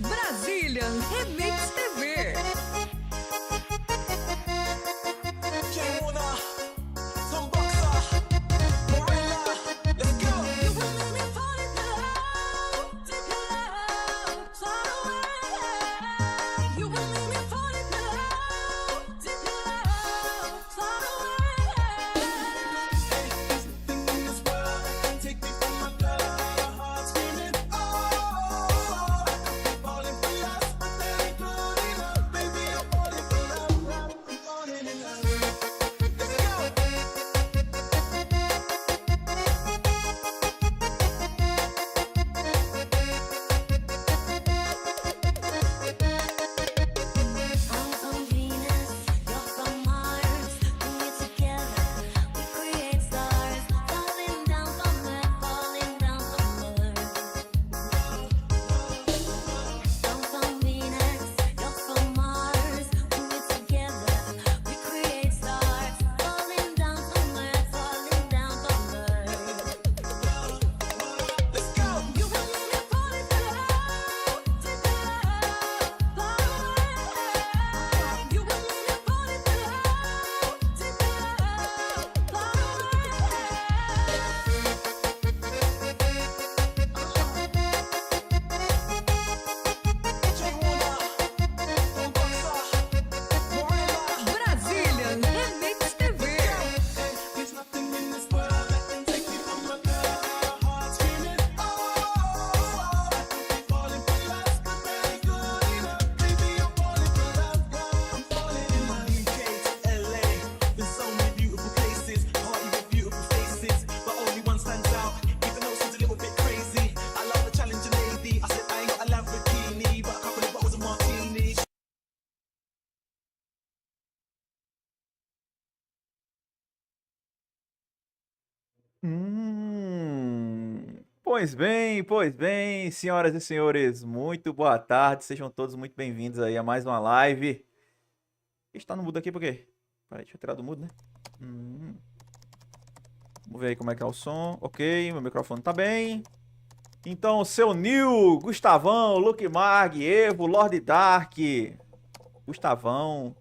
Brazilian Remix TV. Pois bem, senhoras e senhores, muito boa tarde, sejam todos muito bem-vindos aí a mais uma live. Está no mudo aqui por quê? Peraí, deixa eu tirar do mudo, né? Vamos ver aí como é que é o som. Ok, meu microfone tá bem. Então, seu Nil, Gustavão, Luke Mag, Evo, Lord Dark, Gustavão.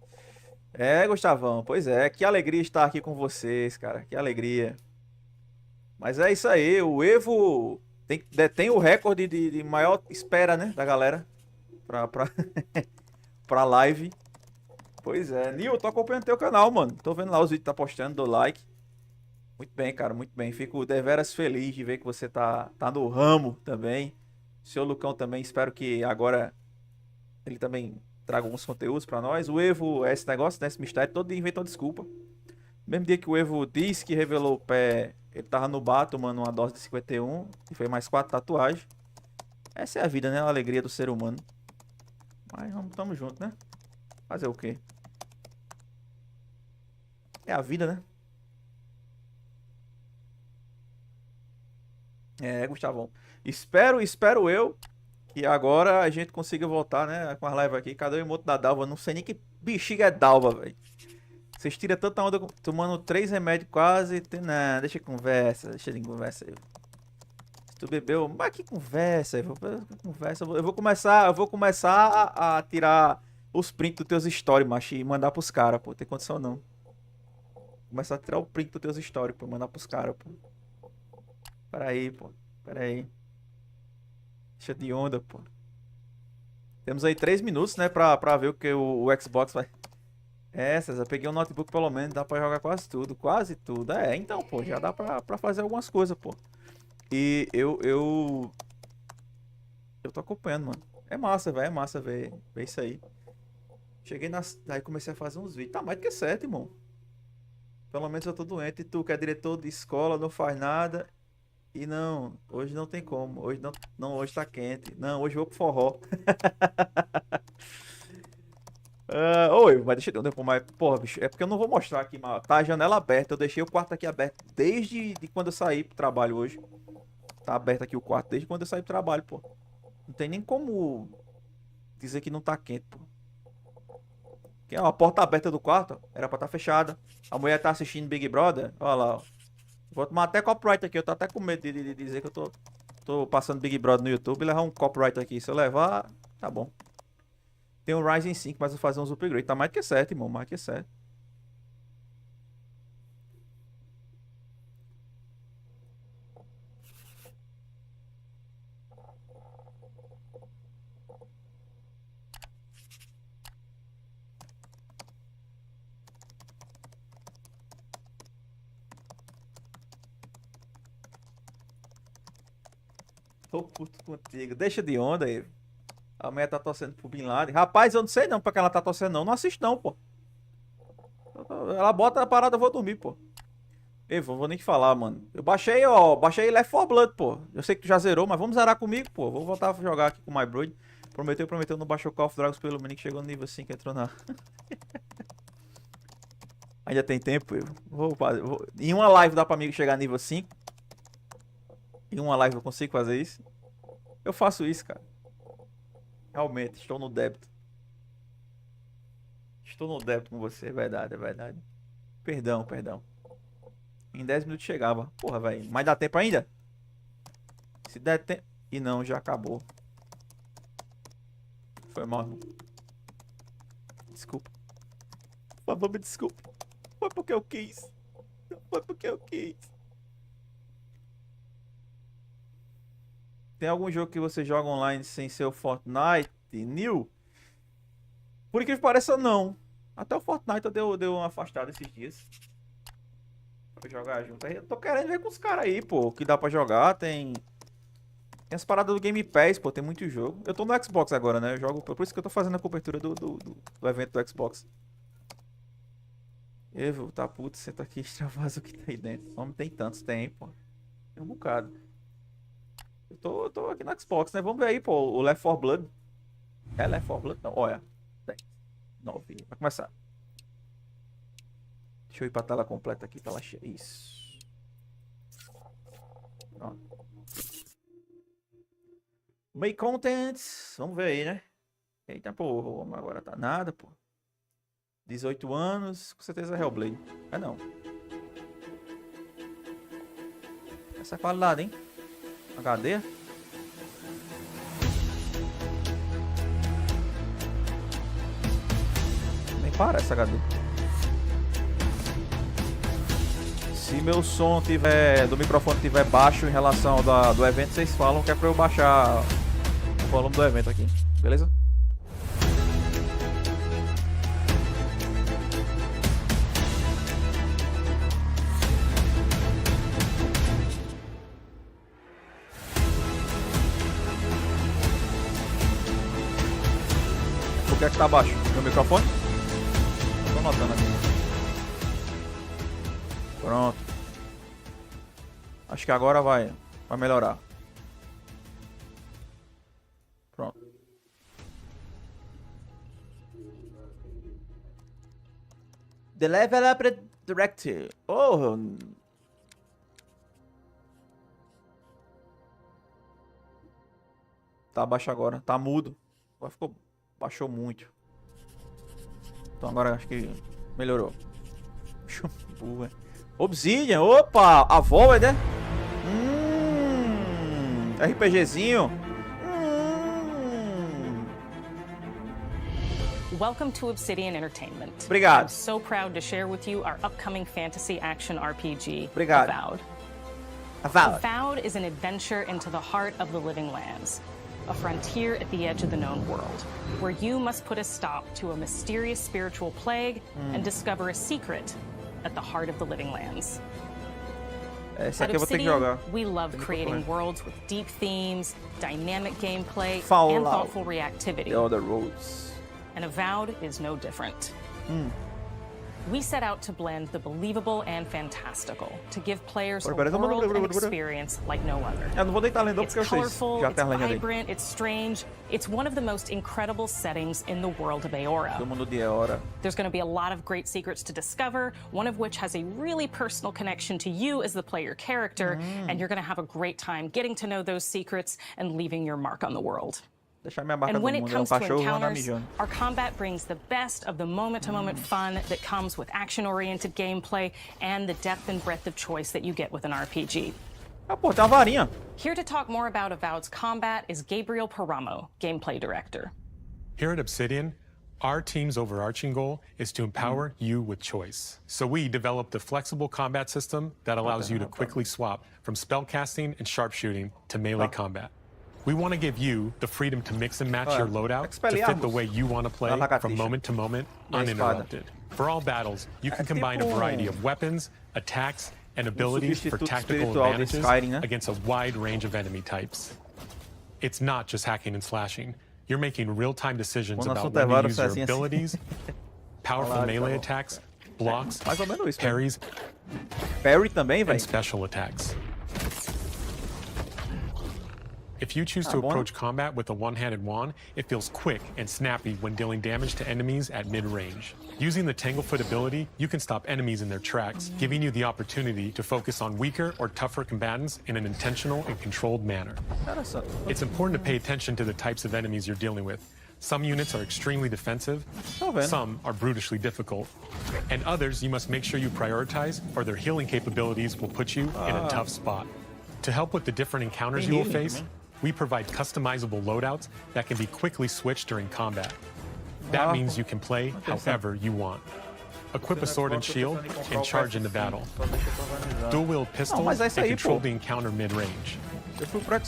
É, Gustavão, pois é, que alegria estar aqui com vocês, cara, que alegria. Mas é isso aí, o Evo detém o recorde de maior espera, né, da galera pra, pra live. Pois é, Nil, tô acompanhando teu canal, mano. Tô vendo lá os vídeos que tá postando, dou like. Muito bem, cara, muito bem. Fico deveras feliz de ver que você tá no ramo também. Seu Lucão também, espero que agora ele também traga alguns conteúdos pra nós. O Evo é esse negócio, né? Esse mistério, todo dia inventou desculpa. Mesmo dia que o Evo disse que revelou o pé, ele tava no bar tomando uma dose de 51 e fez mais 4 tatuagens. Essa é a vida, né? A alegria do ser humano. Mas vamos, tamo junto, né? Fazer o quê? É a vida, né? É, Gustavão. Espero eu que agora a gente consiga voltar, né? Com as lives aqui. Cadê o emote da Dalva? Não sei nem que bexiga é Dalva, velho. Vocês tiram tanta onda tomando 3 remédios quase. Não, deixa de conversa. Deixa de conversa aí. Se tu bebeu. Mas que conversa aí. Que conversa. Eu vou começar a tirar os prints dos teus stories, macho. E mandar pros caras, pô. Tem condição não. Começar a tirar o print dos teus stories, pô. Mandar pros caras, pô. Pera aí, pô. Pera aí. Deixa de onda, pô. Temos aí 3 minutos, né? Pra ver o que o Xbox vai. É, César, peguei um notebook pelo menos, dá pra jogar quase tudo, quase tudo. É, então, pô, já dá pra fazer algumas coisas, pô. E eu tô acompanhando, mano. É massa, velho, é massa ver isso aí. Cheguei aí comecei a fazer uns vídeos. Tá mais do que certo, irmão. Pelo menos eu tô doente e tu que é diretor de escola, não faz nada. E não, hoje não tem como. Hoje não, hoje tá quente. Não, hoje eu vou pro forró. Oi, mas deixa eu depois mais. Porra, bicho, é porque eu não vou mostrar aqui, mas tá a janela aberta. Eu deixei o quarto aqui aberto desde quando eu saí pro trabalho hoje. Tá aberto aqui o quarto desde quando eu saí pro trabalho, pô. Não tem nem como dizer que não tá quente, pô. Que é a porta aberta do quarto, ó, era pra estar fechada. A mulher tá assistindo Big Brother, olha lá, ó. Vou tomar até copyright aqui, eu tô até com medo de dizer que eu tô passando Big Brother no YouTube e levar um copyright aqui. Se eu levar, tá bom. Tem um Ryzen 5, mas vou fazer uns upgrade. Tá mais que certo, irmão, mais que certo. Tô puto contigo. Deixa de onda aí. A mulher tá torcendo pro Bin Laden. Rapaz, eu não sei não pra que ela tá torcendo não. Não assisto não, pô. Ela bota a parada, eu vou dormir, pô. Ei, vou nem te falar, mano. Eu baixei, ó. Baixei Left 4 Blood, pô. Eu sei que tu já zerou, mas vamos zerar comigo, pô. Vou voltar a jogar aqui com o My Brood. Prometeu, não baixou Call of Dragons pelo menino que chegou no nível 5, entrou na... Ainda tem tempo, eu em uma live dá pra mim chegar nível 5. Em uma live eu consigo fazer isso. Eu faço isso, cara. Realmente, estou no débito. Estou no débito com você, é verdade, é verdade. Perdão, perdão. Em 10 minutos chegava. Porra, velho. Mas dá tempo ainda? Se der tempo... E não, já acabou. Foi mal, irmão. Desculpa. Por favor, me desculpa. Foi porque eu quis. Foi porque eu quis. Tem algum jogo que você joga online sem ser o Fortnite? New? Por incrível que pareça, não. Até o Fortnite deu uma afastada esses dias. Pra jogar junto. Aí eu tô querendo ver com os caras aí, pô. Que dá pra jogar. Tem as paradas do Game Pass, pô. Tem muito jogo. Eu tô no Xbox agora, né? Eu jogo. Por isso que eu tô fazendo a cobertura do evento do Xbox. Evo, tá puto, senta aqui, extravasa o que tem aí dentro. Homem, tem tantos, tem, pô. Tem um bocado. Eu tô aqui no Xbox, né? Vamos ver aí, pô. O Left 4 Blood. É Left 4 Blood? Não, olha. 10, 9. Vai começar. Deixa eu ir pra tela completa aqui, tela cheia. Isso. Pronto. Make contents. Vamos ver aí, né? Eita, pô. Agora tá nada, pô. 18 anos, com certeza é Hellblade. É não. Essa é a qualidade, hein? HD. Nem parece HD. Se meu som do microfone tiver baixo em relação ao do evento, vocês falam que é pra eu baixar o volume do evento aqui, beleza? Por que é que tá baixo? Meu microfone? Tô notando aqui. Pronto. Acho que agora vai melhorar. Pronto. The Level Up Directive. Oh. Tá baixo agora. Tá mudo. Agora baixou muito. Então agora acho que melhorou. Obsidian, opa, Avoewd, né? RPGzinho. Welcome to Obsidian Entertainment. Obrigado. I'm so proud to share with you our upcoming fantasy action RPG, Obrigado. Avoewd. Avoewd. Avoewd is an adventure into the heart of the living lands, a frontier at the edge of the known world, where you must put a stop to a mysterious spiritual plague and discover a secret at the heart of the living lands. Essa At aqui eu vou ter que Obsidian, jogar. we love creating worlds with deep themes, dynamic gameplay, Fallout. and thoughtful reactivity. The Other Roads. And Avoewd is no different. We set out to blend the believable and fantastical, to give players a world and experience like no other. Eu não vou deitar lendo It's porque eu sei. colorful, Já it's tem a legenda aí. vibrant, it's strange. It's one of the most incredible settings in the world of Eora. Do mundo de Eora. There's going to be a lot of great secrets to discover, one of which has a really personal connection to you as the player character, and you're going to have a great time getting to know those secrets and leaving your mark on the world. Deixar minha marca And do when it mundo. É comes to cachorro andar encounters, mijando. our combat brings the best of the moment-to-moment fun that comes with action-oriented gameplay and the depth and breadth of choice that you get with an RPG. Ah, pô, tem uma varinha. Here to talk more about Avowed's combat is Gabriel Paramo, gameplay director. Here at Obsidian, our team's overarching goal is to empower you with choice. So we developed a flexible combat system that allows you to quickly swap from spellcasting and sharpshooting to melee combat. We want to give you the freedom to mix and match your loadout to fit the way you want to play from moment to moment, uninterrupted. For all battles, you can combine a variety of weapons, attacks, and abilities for tactical advantages against a wide range of enemy types. It's not just hacking and slashing. You're making real-time decisions about when to use your abilities, powerful melee attacks, blocks, parries, and special attacks. If you choose to approach combat with a one-handed wand, it feels quick and snappy when dealing damage to enemies at mid-range. Using the Tanglefoot ability, you can stop enemies in their tracks, giving you the opportunity to focus on weaker or tougher combatants in an intentional and controlled manner. It's important to pay attention to the types of enemies you're dealing with. Some units are extremely defensive, some are brutishly difficult, and others you must make sure you prioritize or their healing capabilities will put you in a tough spot. To help with the different encounters you will face, we provide customizable loadouts that can be quickly switched during combat. That means you can play however you want. Equip a sword and shield and charge into battle. Dual-wield pistols and control the encounter mid-range.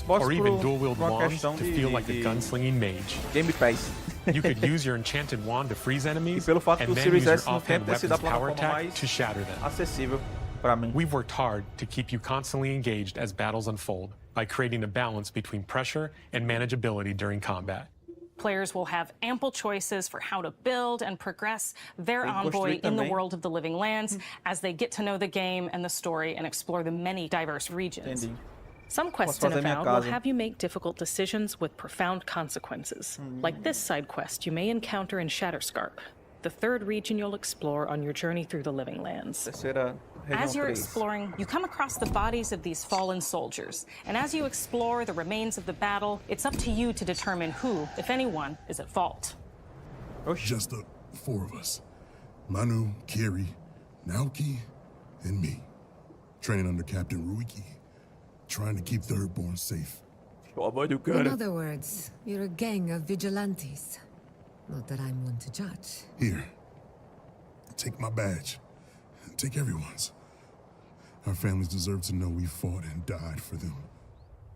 Or even dual-wield wands to feel like a gunslinging mage. Game Pass. You could use your enchanted wand to freeze enemies and then use your offhand weapon's power attack to shatter them. Acessível para mim. We've worked hard to keep you constantly engaged as battles unfold by creating a balance between pressure and manageability during combat. Players will have ample choices for how to build and progress their envoy in the world of the living lands as they get to know the game and the story and explore the many diverse regions. Some quests in Avoewd will have you make difficult decisions with profound consequences. Like this side quest you may encounter in Shatterscarp, the third region you'll explore on your journey through the living lands. As you're exploring, you come across the bodies of these fallen soldiers. And as you explore the remains of the battle, it's up to you to determine who, if anyone, is at fault. Just the four of us. Manu, Kiri, Naoki, and me. Training under Captain Ruiki. Trying to keep Thirdborn safe. In other words, you're a gang of vigilantes. Not that I'm one to judge. Here. Take my badge. Take everyone's. Our families deserve to know we fought and died for them.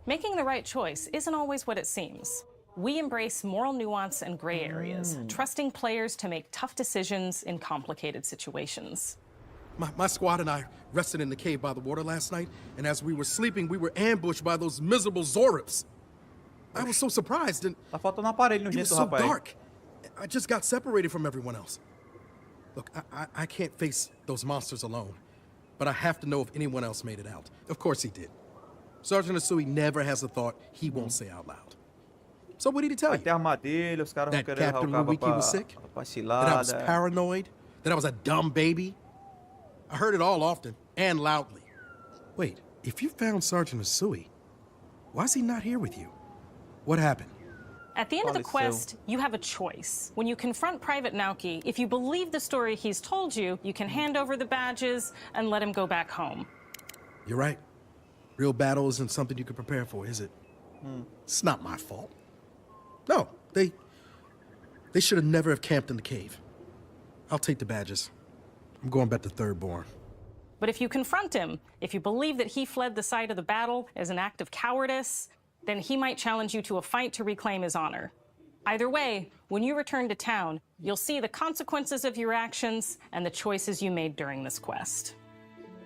Making the right choice isn't always what it seems. We embrace moral nuance and gray areas, trusting players to make tough decisions in complicated situations. My squad and I rested in the cave by the water last night, and as we were sleeping, we were ambushed by those miserable Zorips. I was so surprised, and Tá faltando um aparelho no it was jeito, so rapaz. dark. I just got separated from everyone else. Look, I can't face those monsters alone, but I have to know if anyone else made it out. Of course he did. Sergeant Asui never has a thought he won't say out loud. So what did he tell Vai you? ter armadilha, os caras vão That querer Captain levar o Ruiki cabo was sick? pra That I was cilada. paranoid? That I was a dumb baby? I heard it all often and loudly. Wait, if you found Sergeant Asui, why is he not here with you? What happened? At the end of the quest, you have a choice. When you confront Private Naoki, if you believe the story he's told you, you can hand over the badges and let him go back home. You're right. Real battle isn't something you can prepare for, is it? It's not my fault. No, they should have never have camped in the cave. I'll take the badges. I'm going back to Thirdborn. But if you confront him, if you believe that he fled the site of the battle as an act of cowardice, then he might challenge you to a fight to reclaim his honor. Either way, when you return to town, you'll see the consequences of your actions and the choices you made during this quest.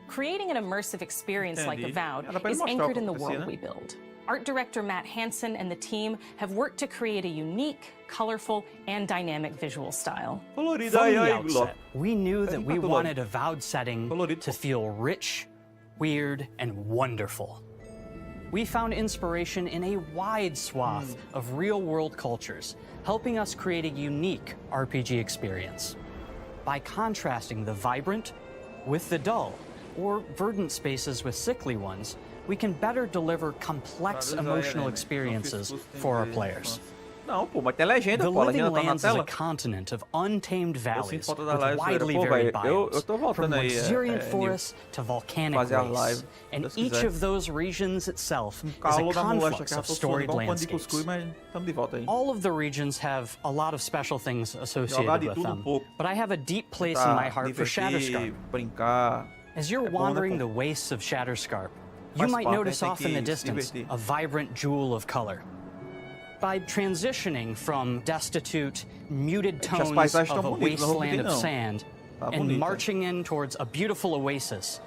Creating an immersive experience like Avoewd is anchored in the world we build. Art director Matt Hansen and the team have worked to create a unique, colorful, and dynamic visual style. From the outset, we knew that we wanted a Avoewd setting to feel rich, weird, and wonderful. We found inspiration in a wide swath of real-world cultures, helping us create a unique RPG experience. By contrasting the vibrant with the dull, or verdant spaces with sickly ones, we can better deliver complex emotional experiences for our players. Não, pô, mas tem legenda, The pô, a Living legenda tá na Lands is a tela. continent of untamed Eu sinto valleys falta with da live, widely pô, varied velho. Eu biomes, tô voltando from aí, luxuriant forests to volcanic fazer a live, wastes, se and Deus each quiser. of those regions itself is a Calor da moléstia conflux que já of tô suando, storied igual um pano de landscapes. cuscuz, mas tamo de volta aí. All of the regions have a lot of special things Jogar associated de with tudo them, pouco. but I have a deep place in Tá, my heart for divertir, Shatterscarp. brincar. As you're É bom, né, wandering pô? the wastes of Shatterscarp, you Faz might parte, notice tem off in the que se distance divertir. a vibrant jewel of color. By transitioning from destitute, muted as tones paisagens of tão a bonitas, não vou wasteland mentir, of não. sand Tá and bonita. marching in towards a beautiful oasis,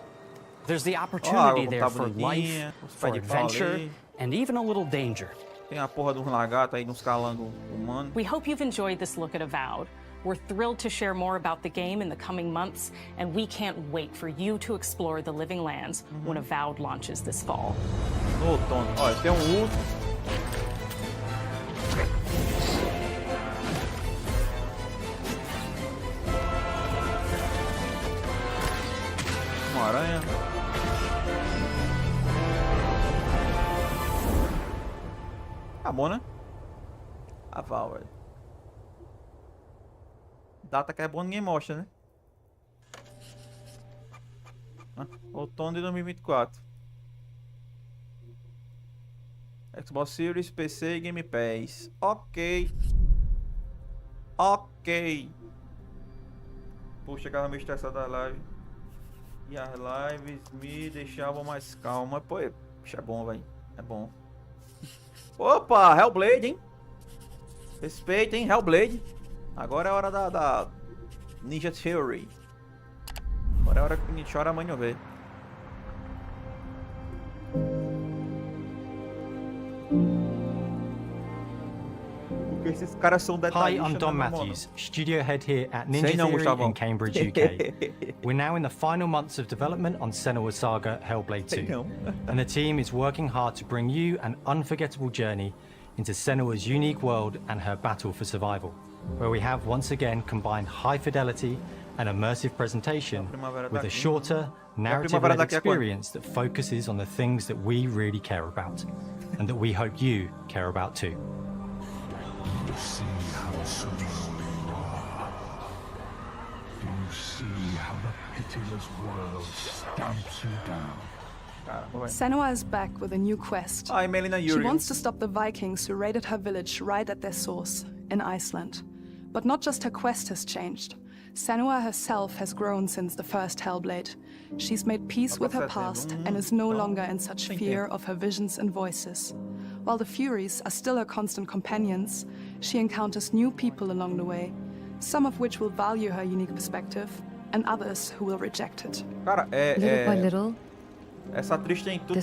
there's the Ó, a opportunity água there tá for bonitinha, life, os for pés de pau adventure, ali. and even a little danger. Tem a porra de uns lagartos aí, nos calangos humanos. We hope you've enjoyed this look at Avoewd. We're thrilled to share more about the game in the coming months, and we can't wait for you to explore the Living Lands when Avoewd launches this fall. Ô, Tony. Olha, tem um urso. Uma aranha. Tá bom, né? Avoewd. Data que é bom ninguém mostra, né? Outono de 2024. Xbox Series, PC e Game Pass. Ok. Ok. Pô, chegava meio estressado da live. E as lives me deixavam mais calma. Pô, é bom, velho. É bom. Opa, Hellblade, hein? Respeito, hein? Hellblade. Agora é hora da Ninja Theory. Agora é hora que a gente chora a mãe não vê. Porque esses caras são Hi, detalhistas. I'm Don né, mano? Matthews, studio head here at Ninja Sei não, Theory Gustavo. in Cambridge, UK. We're now in the final months of development on Senua's Saga Hellblade Sei 2, não. and the team is working hard to bring you an unforgettable journey into Senua's unique world and her battle for survival, where we have once again combined high fidelity and immersive presentation with a shorter, narrative-led experience that focuses on the things that we really care about, and that we hope you care about too. See how surrounding you are. Do you see how the pitiless world stamps you down. Senua is back with a new quest. She wants to stop the Vikings who raided her village right at their source, in Iceland. But not just her quest has changed. Senua herself has grown since the first Hellblade. She's made peace with her past and is no longer in such fear of her visions and voices. While the Furies are still her constant companions, she encounters new people along the way, some of which will value her unique perspective, and others who will reject it. Cara, little by little, essa atriz tem tudo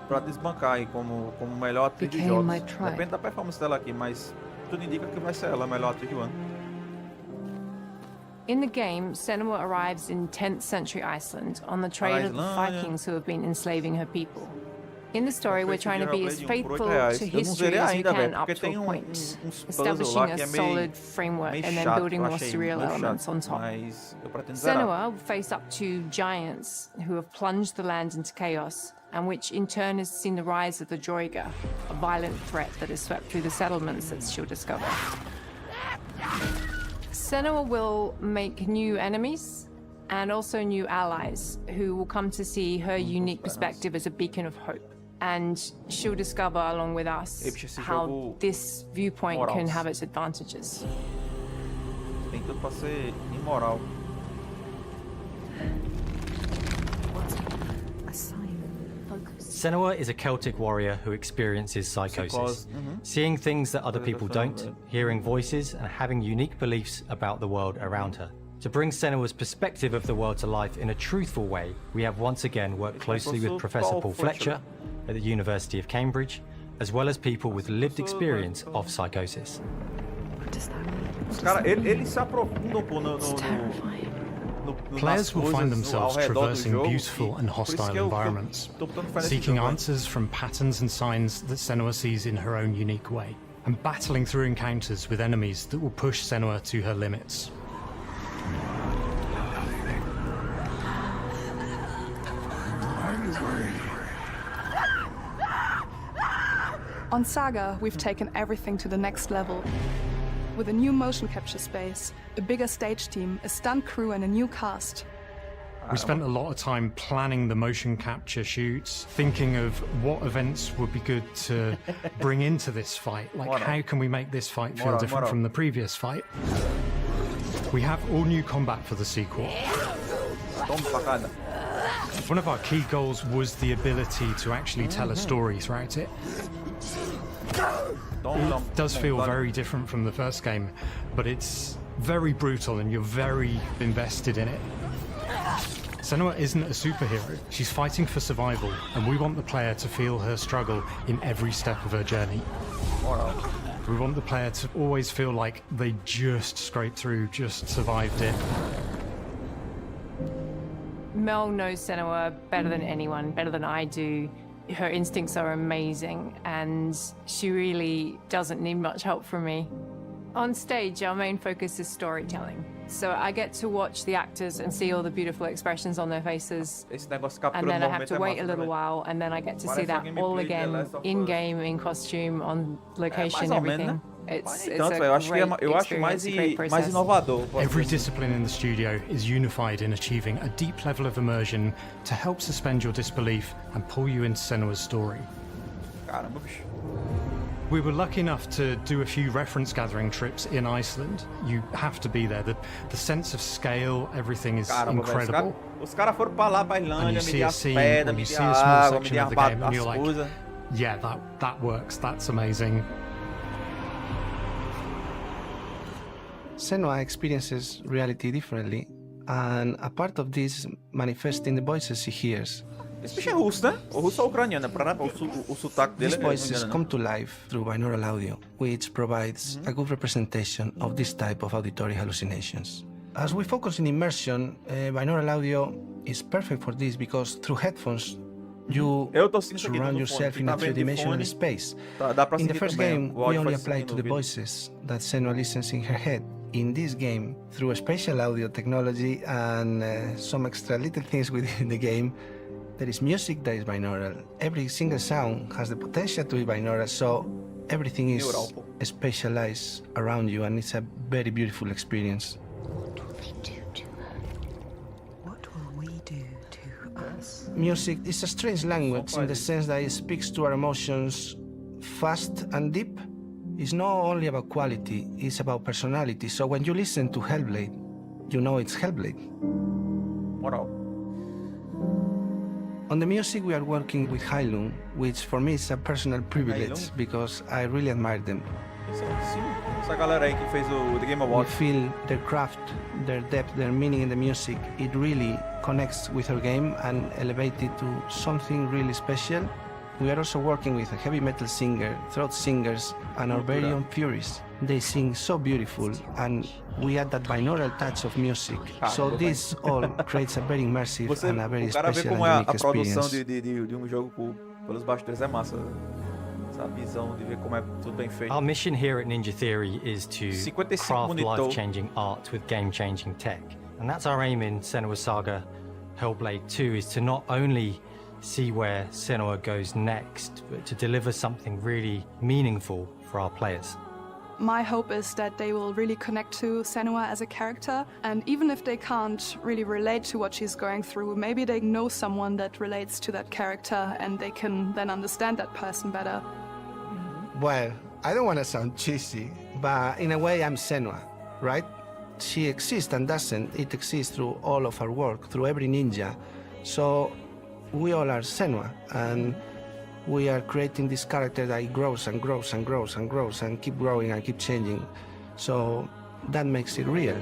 pra desbancar aí como melhor atriz de jogos. Depende da performance dela aqui, mas tudo indica que vai ser ela a melhor atriz do ano. In the game, Senua arrives in 10th century Iceland on the trail of the Vikings who have been enslaving her people. In the story, we're trying to be as faithful to history as we can up to a point, establishing a solid framework and then building more surreal elements on top. Senua will face up to giants who have plunged the land into chaos, and which in turn has seen the rise of the Droiga, a violent threat that has swept through the settlements that she'll discover. Senua will make new enemies and also new allies who will come to see her unique perspective as a beacon of hope. And she'll discover along with us how this viewpoint can have its advantages. Tem tudo pra ser imoral. Senua is a Celtic warrior who experiences psychosis, seeing things that other people don't, hearing voices, and having unique beliefs about the world around her. To bring Senua's perspective of the world to life in a truthful way, we have once again worked closely with Professor Paul Fletcher at the University of Cambridge, as well as people with lived experience of psychosis. Cara, eles se aprofundam Players will find themselves traversing beautiful and hostile environments, seeking answers from patterns and signs that Senua sees in her own unique way, and battling through encounters with enemies that will push Senua to her limits. On Saga, we've taken everything to the next level. With a new motion capture space, a bigger stage team, a stunt crew, and a new cast. We spent a lot of time planning the motion capture shoots, thinking of what events would be good to bring into this fight. Like, how can we make this fight feel different from the previous fight? We have all new combat for the sequel. One of our key goals was the ability to actually tell a story throughout it. It does feel very different from the first game, but it's very brutal and you're very invested in it. Senua isn't a superhero. She's fighting for survival, and we want the player to feel her struggle in every step of her journey. We want the player to always feel like they just scraped through, just survived it. Mel knows Senua better than anyone, better than I do. Her instincts are amazing, and she really doesn't need much help from me. On stage, our main focus is storytelling. So I get to watch the actors and see all the beautiful expressions on their faces. And then I have to wait a little while, and then I get to see that all again, in-game, in costume, on location, everything. It's a great inovador. Every discipline in the studio is unified in achieving a deep level of immersion to help suspend your disbelief and pull you into Senua's story. We were lucky enough to do a few reference gathering trips in Iceland. You have to be there. The sense of scale, everything is incredible. And you see a scene, when you see a small section of the game, and you're like, yeah, that works, that's amazing. Senua experiences reality differently, and a part of this manifests in the voices she hears. Esse bicho é russo, né? O russo é ucraniano, o sotaque dele. These voices come to life through binaural audio, which provides a good representation of this type of auditory hallucinations. As we focus in immersion, binaural audio is perfect for this because through headphones, you surround yourself in a three-dimensional space. In the first game, we only applied to the voices that Senua listens in her head. In this game, through a spatial audio technology and some extra little things within the game, there is music that is binaural. Every single sound has the potential to be binaural, so everything is spatialized around you, and it's a very beautiful experience. Music is a strange language in the sense that it speaks to our emotions fast and deep. It's not only about quality, it's about personality. So when you listen to Hellblade, you know it's Hellblade. Moral. On the music, we are working with Heilung, which for me is a personal privilege because I really admire them. Essa galera aí que fez o The Game Awards. We feel their craft, their depth, their meaning in the music. It really connects with our game and elevates it to something really special. We are also working with a heavy metal singer, throat singers, and our very own Furies. They sing so beautiful, and we add that binaural touch of music. So this all creates a very immersive and a very special and unique experience. A produção de jogo pelos bastidores é massa. Essa visão de ver como é tudo bem feito. Our mission here at Ninja Theory is to craft life-changing art with game-changing tech. And that's our aim in Senua's Saga Hellblade 2, is to not only see where Senua goes next, but to deliver something really meaningful for our players. My hope is that they will really connect to Senua as a character, and even if they can't really relate to what she's going through, maybe they know someone that relates to that character and they can then understand that person better. Well, I don't want to sound cheesy, but in a way I'm Senua, right? She exists and doesn't. It exists through all of our work, through every ninja. So we all are Senua, and we are creating this character that grows and grows and grows and grows and keep growing and keep changing. So that makes it real.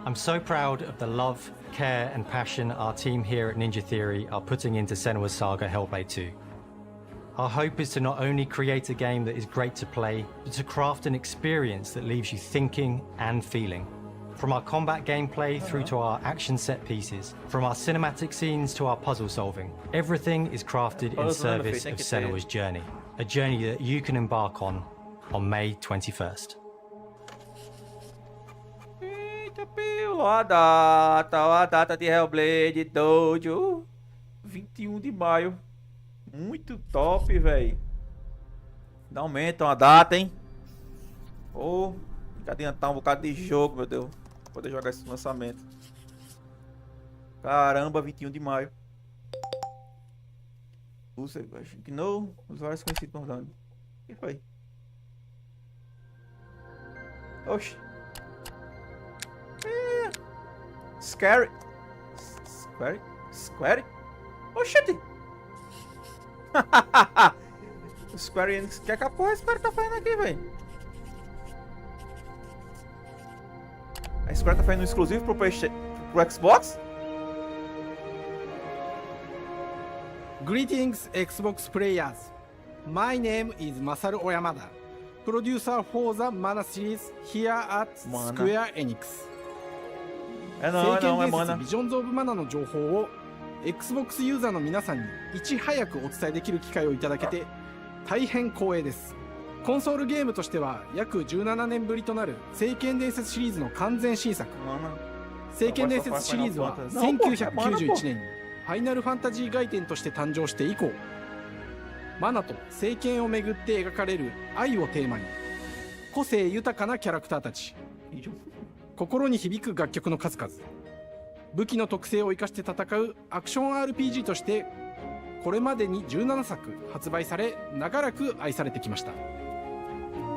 I'm so proud of the love, care and passion our team here at Ninja Theory are putting into Senua's Saga Hellblade 2. Our hope is to not only create a game that is great to play, but to craft an experience that leaves you thinking and feeling. From our combat gameplay through to our action set pieces, from our cinematic scenes to our puzzle solving, everything is crafted in service of Senua's journey. A journey that you can embark on May 21st. Eita, pelo, a data de Hellblade 2, 21 de maio. Muito top, velho. Ainda aumentam a data, hein? Tem que adiantar um bocado de jogo, meu Deus. Pra poder jogar esse lançamento. Caramba, 21 de maio. Usuários conhecidos por dano. O que foi? Oxi. Scary. Oxi. O Square Enix, que porra esse cara tá fazendo aqui, velho? A Square tá fazendo um exclusivo pro Xbox? Greetings, Xbox players. My name is Masaru Oyamada, producer for the Mana series here at Square Enix. É Mana. Visions of Mana の情報を Xbox ユーザーの皆さんにいち早くお伝えできる機会をいただけて大変光栄です。コンソールゲームとしては約17年ぶりとなる聖剣伝説シリーズの完全新作。聖剣伝説シリーズは1991年にファイナルファンタジー外伝として誕生して以降、マナと聖剣をめぐって描かれる愛をテーマに、個性豊かなキャラクターたち、心に響く楽曲の数々、武器の特性を生かして戦うアクション RPG としてこれまでに17作発売され長らく愛されてきました。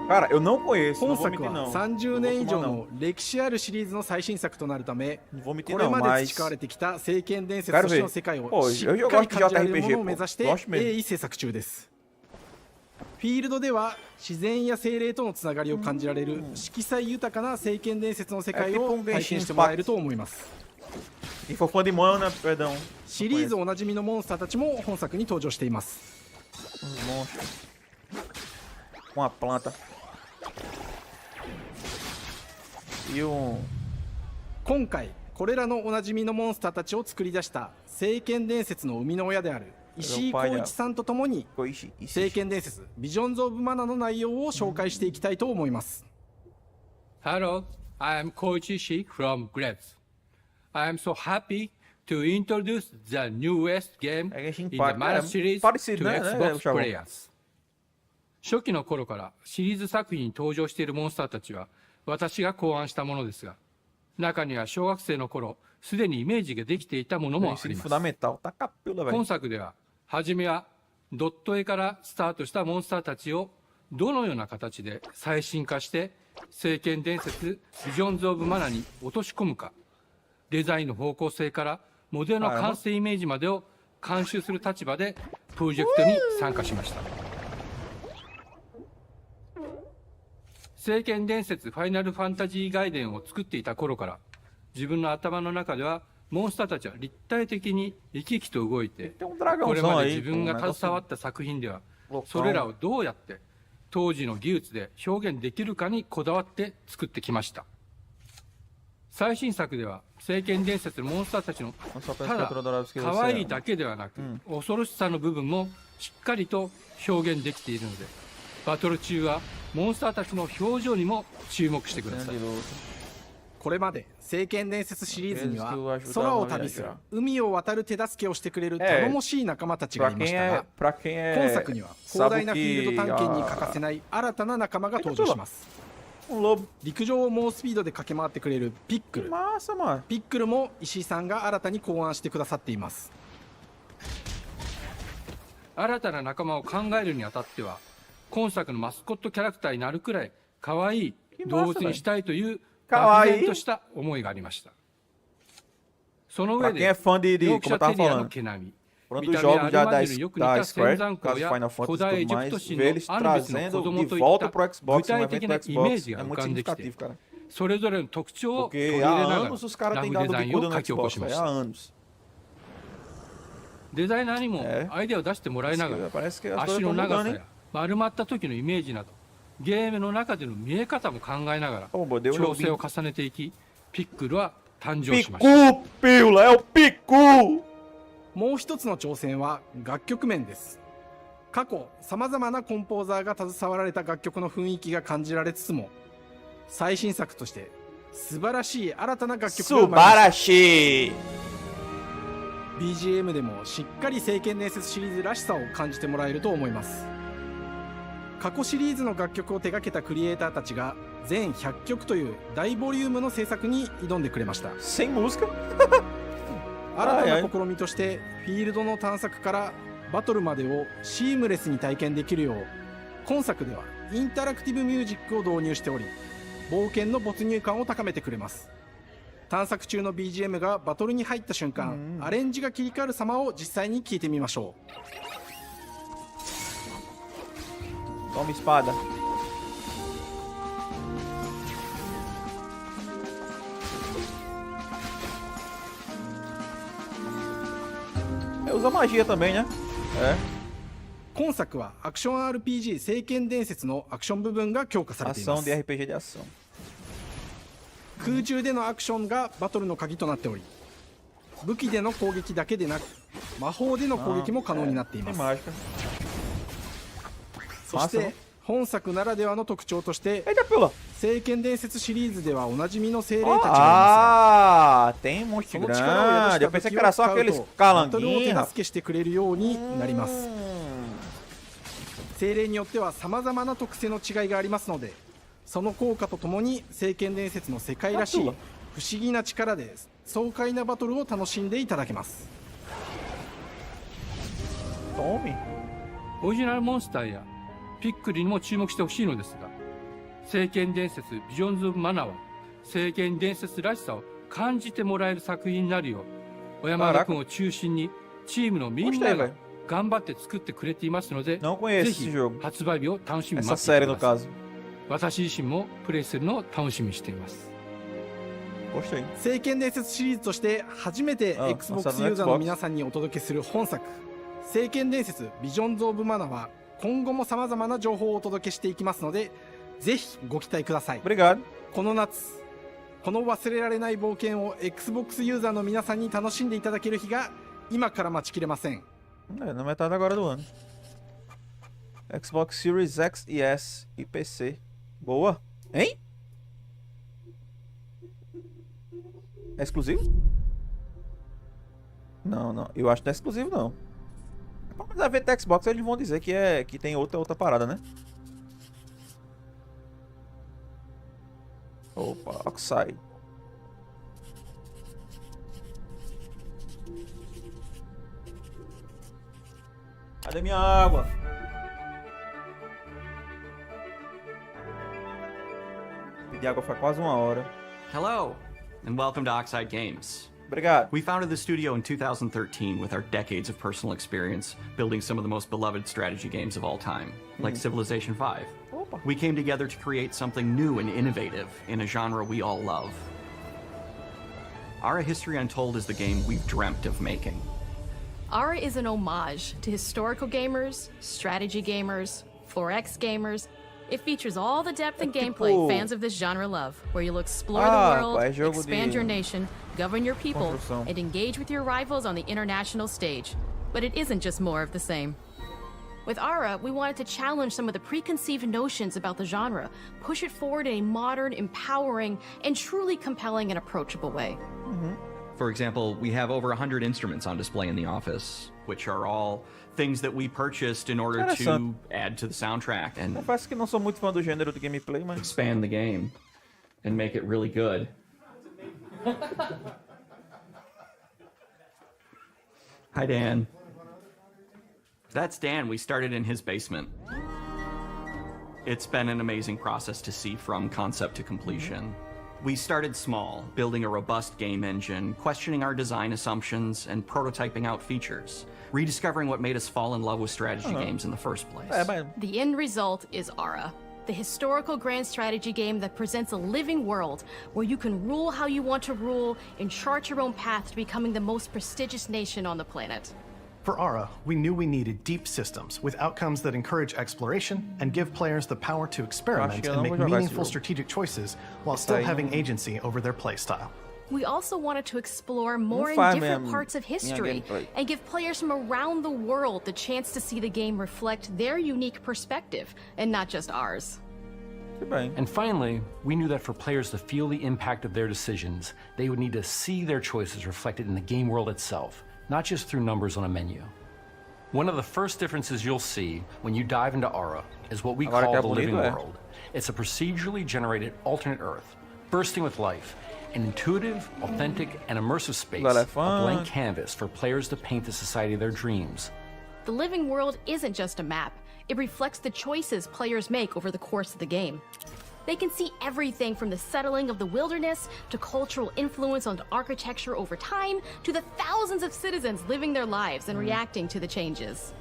Cara, eu não conheço. 本作は30年以上の歴史あるシリーズの最新作となるため、これまで培われてきた聖剣伝説としての世界をしっかり感じられるものを目指して鋭意制作中です。フィールドでは自然や精霊とのつながりを感じられる色彩豊かな聖剣伝説の世界を体験してもらえると思います。シリーズおなじみのモンスターたちも本作に登場しています。Uma planta. 今回これらのおなじみのモンスターたちを作り出した聖剣伝説の生みの親である石井浩一さんとともに聖剣伝説ビジョンズ・オブ・マナの内容を紹介していきたいと思います。 Hello, I am Koichi Ishii from Grabs. I am so happy to introduce the newest game in the Mana series to Xbox players. 初期の頃からシリーズ作品に登場しているモンスターたちは私が考案したものですが、中には小学生の頃すでにイメージができていたものもあります。今作では初めはドット絵からスタートしたモンスターたちをどのような形で最新化して聖剣伝説ビジョンズ・オブ・マナに落とし込むか、デザインの方向性からモデルの完成イメージまでを監修する立場でプロジェクトに参加しました。聖剣伝説ファイナルファンタジー外伝を作っていた頃から自分の頭の中ではモンスターたちは立体的に生き生きと動いて、これまで自分が携わった作品ではそれらをどうやって当時の技術で表現できるかにこだわって作ってきました。最新作では聖剣伝説のモンスターたちのただ可愛いだけではなく、恐ろしさの部分もしっかりと表現できているので、バトル中はモンスターたちの表情にも注目してください。これまで聖剣伝説シリーズには空を旅する、海を渡る手助けをしてくれる頼もしい仲間たちがいましたが、今作には広大なフィールド探検に欠かせない新たな仲間が登場します。陸上を猛スピードで駆け回ってくれるピックル。ピックルも石井さんが新たに考案してくださっています。新たな仲間を考えるにあたっては、今作のマスコットキャラクターになるくらい可愛い動物にしたいという漠然とした思いがありました。その上で容疑者テリアの毛並み、見た目アルマジロによく似た仙山港や古代エジプト神のアヌビスの子供といった具体的なイメージが浮かんできて、それぞれの特徴を取り入れながらラフデザインを書き起こしました。デザイナーにもアイデアを出してもらいながら、足の長さや丸まった時のイメージなどゲームの中での見え方も考えながら調整を重ねていき、ピックルは誕生しました。もう一つの挑戦は楽曲面です。過去さまざまなコンポーザーが携わられた楽曲の雰囲気が感じられつつも、最新作として素晴らしい新たな楽曲が生まれました。BGM でもしっかり聖剣伝説シリーズらしさを感じてもらえると思います。過去シリーズの楽曲を手掛けたクリエイターたちが全100曲という大ボリュームの制作に挑んでくれました。新たな試みとしてフィールドの探索からバトルまでをシームレスに体験できるよう、今作ではインタラクティブミュージックを導入しており、冒険の没入感を高めてくれます。探索中の BGM がバトルに入った瞬間、アレンジが切り替わる様を実際に聞いてみましょう。Toma espada. Usa magia também, né? 今作はアクション RPG 聖剣伝説のアクション部分が強化されています。 Ação de RPG de ação. 空中でのアクションがバトルの鍵となっており、武器での攻撃だけでなく魔法での攻撃も可能になっています。そして本作ならではの特徴として聖剣伝説シリーズではおなじみの精霊たちがいます。tem um monte grande. Eu pensei que era só aqueles calanguinhos. 手助けしてくれるようになります。精霊によっては様々な特性の違いがありますので、その効果とともに聖剣伝説の世界らしい不思議な力で爽快なバトルを楽しんでいただけます。オリジナルモンスターやピックリにも注目してほしいのですが、聖剣伝説ビジョンズ・オブ・マナは聖剣伝説らしさを感じてもらえる作品になるよう、小山田君を中心にチームのみんなが頑張って作ってくれていますので、ぜひ発売日を楽しみに待っていてください。私自身もプレイするのを楽しみにしています。聖剣伝説シリーズとして初めて Xbox ユーザーの皆さんにお届けする本作、聖剣伝説ビジョンズ・オブ・マナは今後も様々な情報をお届けしていきますので、ぜひご期待ください。この夏、この忘れられない冒険を Xbox ユーザーの皆さんに楽しんでいただける日が今から待ちきれません。Na metade agora do ano. Xbox Series X e S e PC. Boa. Hein? É exclusivo? Não, não. Eu acho que não é exclusivo, não. Mas a ver da Xbox eles vão dizer que tem outra parada, né? Opa, Oxide. Cadê minha água? Pedir água foi quase 1 hora. Hello, and welcome to Oxide Games. Obrigado. We founded the studio in 2013 with our decades of personal experience building some of the most beloved strategy games of all time, like Civilization V. We came together to create something new and innovative in a genre we all love. Ara History Untold is the game we've dreamt of making. Ara is an homage to historical gamers, strategy gamers, 4X gamers. It features all the depth and gameplay fans of this genre love, where you'll explore the world, expand your nation, govern your people, and engage with your rivals on the international stage. But it isn't just more of the same. With Ara, we wanted to challenge some of the preconceived notions about the genre, push it forward in a modern, empowering, and truly compelling and approachable way. For example, we have over 100 instruments on display in the office, which are all things that we purchased in order to add to the soundtrack and confesso que não sou muito fã do gênero de gameplay, mas expand the game and make it really good. Hi, Dan. That's Dan. We started in his basement. It's been an amazing process to see from concept to completion. We started small, building a robust game engine, questioning our design assumptions, and prototyping out features, rediscovering what made us fall in love with strategy games in the first place. The end result is Ara, the historical grand strategy game that presents a living world where you can rule how you want to rule and chart your own path to becoming the most prestigious nation on the planet. For Ara, we knew we needed deep systems with outcomes that encourage exploration and give players the power to experiment and make meaningful strategic choices while still having agency over their playstyle. We also wanted to explore more and different parts of history and give players from around the world the chance to see the game reflect their unique perspective and not just ours. And finally, we knew that for players to feel the impact of their decisions, they would need to see their choices reflected in the game world itself, not just through numbers on a menu. One of the first differences you'll see when you dive into Ara is what we call the living world. It's a procedurally generated alternate Earth, bursting with life, an intuitive, authentic, and immersive space, a blank canvas for players to paint the society of their dreams. The living world isn't just a map. It reflects the choices players make over the course of the game. They can see everything from the settling of the wilderness to cultural influence on architecture over time to the thousands of citizens living their lives and reacting to the changes.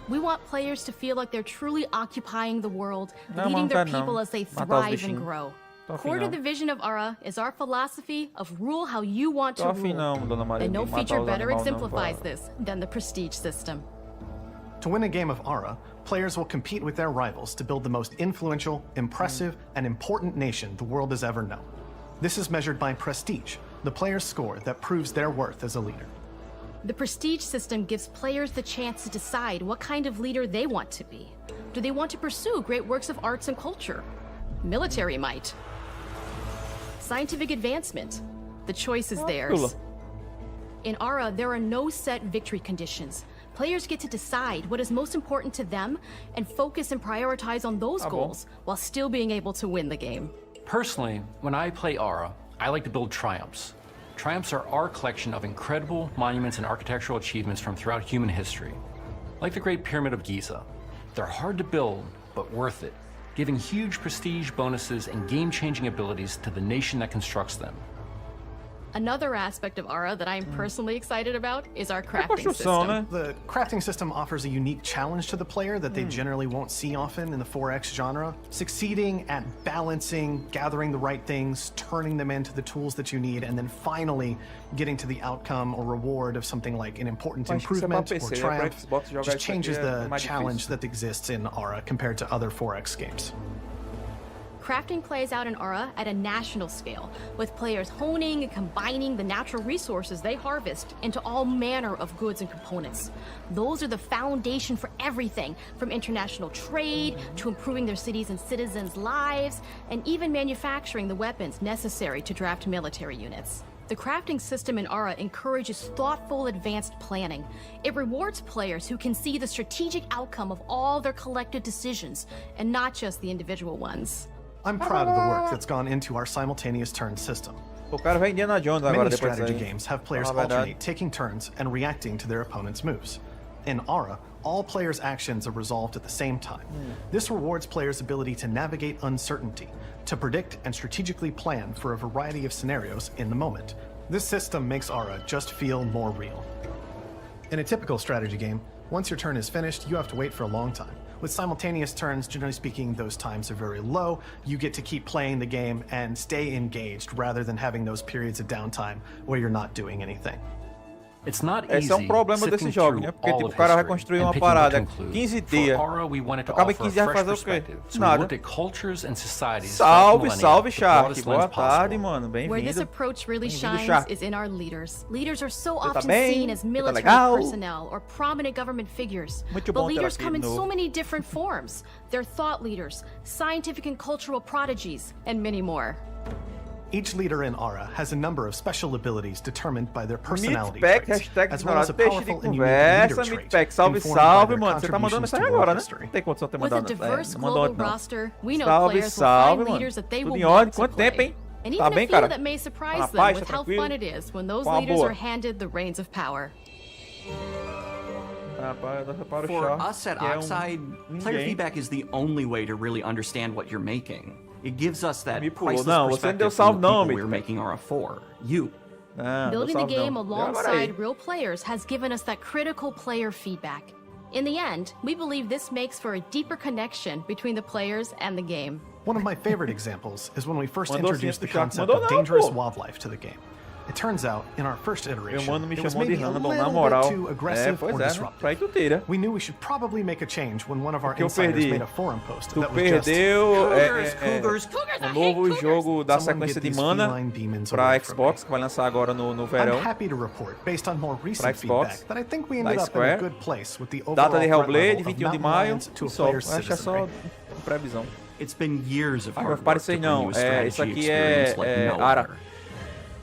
We want players to feel like they're truly occupying the world, leading their people as they thrive and grow. Core to the vision of Ara is our philosophy of rule how you want to rule. And no feature better exemplifies this than the prestige system. To win a game of Ara, players will compete with their rivals to build the most influential, impressive, and important nation the world has ever known. This is measured by prestige, the player's score that proves their worth as a leader. The prestige system gives players the chance to decide what kind of leader they want to be. Do they want to pursue great works of arts and culture? Military might? Scientific advancement? The choice is theirs. In Ara, there are no set victory conditions. Players get to decide what is most important to them and focus and prioritize on those goals while still being able to win the game. Personally, when I play Ara, I like to build triumphs. Triumphs are our collection of incredible monuments and architectural achievements from throughout human history. Like the Great Pyramid of Giza. They're hard to build, but worth it, giving huge prestige bonuses and game-changing abilities to the nation that constructs them. Another aspect of Ara that I'm personally excited about is our crafting system. The crafting system offers a unique challenge to the player that they generally won't see often in the 4X genre. Succeeding at balancing, gathering the right things, turning them into the tools that you need, and then finally getting to the outcome or reward of something like an important improvement or triumph just changes the challenge that exists in Ara compared to other 4X games. Crafting plays out in Ara at a national scale, with players honing and combining the natural resources they harvest into all manner of goods and components. Those are the foundation for everything, from international trade to improving their cities and citizens' lives, and even manufacturing the weapons necessary to draft military units. The crafting system in Ara encourages thoughtful, advanced planning. It rewards players who can see the strategic outcome of all their collective decisions, and not just the individual ones. I'm proud of the work that's gone into our simultaneous turn system. Indiana Jones agora Many depois strategy aí. games have players alternate taking turns and reacting to their opponent's moves. In Aura, all players' actions are resolved at the same time. This rewards players' ability to navigate uncertainty, to predict and strategically plan for a variety of scenarios in the moment. This system makes Aura just feel more real. In a typical strategy game, once your turn is finished, you have to wait for a long time. With simultaneous turns, generally speaking, those times are very low. You get to keep playing the game and stay engaged rather than having those periods of downtime where you're not doing anything. Esse é um problema desses jogos, né? Porque tipo, o cara vai construir uma parada 15 dias. Acaba em 15 dias vai fazer o quê? Nada. Salve, salve, Shark. Boa tarde, mano. Bem-vindo. Where this approach really shines is in our leaders. Leaders are so often seen as military personnel or prominent government figures. But leaders come in so many different forms. They're thought leaders, scientific and cultural prodigies, and many more. Each leader in Aura has a number of special abilities determined by their personality traits, as well as a powerful and unique leader trait. Salve, salve, mano. Você tá mandando mensagem agora, né? Não tem condição de ter mandado. With a diverse global roster, we know players will find leaders that they will want to play. And even a few that may surprise them with how fun it is when those leaders are handed the reins of power. For us at Oxide, player feedback is the only way to really understand what you're making. It gives us that priceless perspective from the people we're making Aura for. You. Building the game alongside real players has given us that critical player feedback. In the end, we believe this makes for a deeper connection between the players and the game. One of my favorite examples is when we first introduced the concept of dangerous wildlife to the game. It turns out, in our first iteration, it was maybe a little bit too aggressive or disruptive. We knew we should probably make a change when one of our insiders made a forum post that was just um novo jogo da sequência de mana para Xbox, que vai lançar agora no verão. I'm happy to report, based on more recent feedback, that I think we ended up in a good place with the overall data de Hellblade, threat 21 de level maio, of to a só. player's Acho que é só citizenry. previsão. It's been years of hard work Parecer to não, bring you a strategy isso aqui experience like é no Ara. other.